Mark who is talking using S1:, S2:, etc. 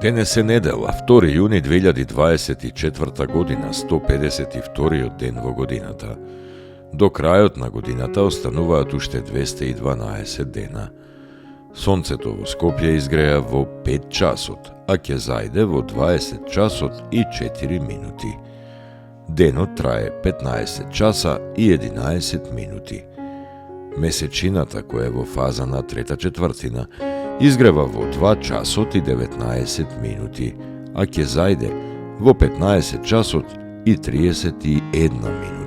S1: Денес е недела, 2 јуни 2024 година, 152 ден во годината. До крајот на годината остануваат уште 212 дена. Сонцето во Скопје изгреа во 5 часот, а ќе зајде во 20 часот и 4 минути. Денот трае 15 часа и 11 минути. Месечината, која е во фаза на трета четвртина, изгрева во 2 часот и 19 минути, а ќе зајде во 15 часот и 31 минути.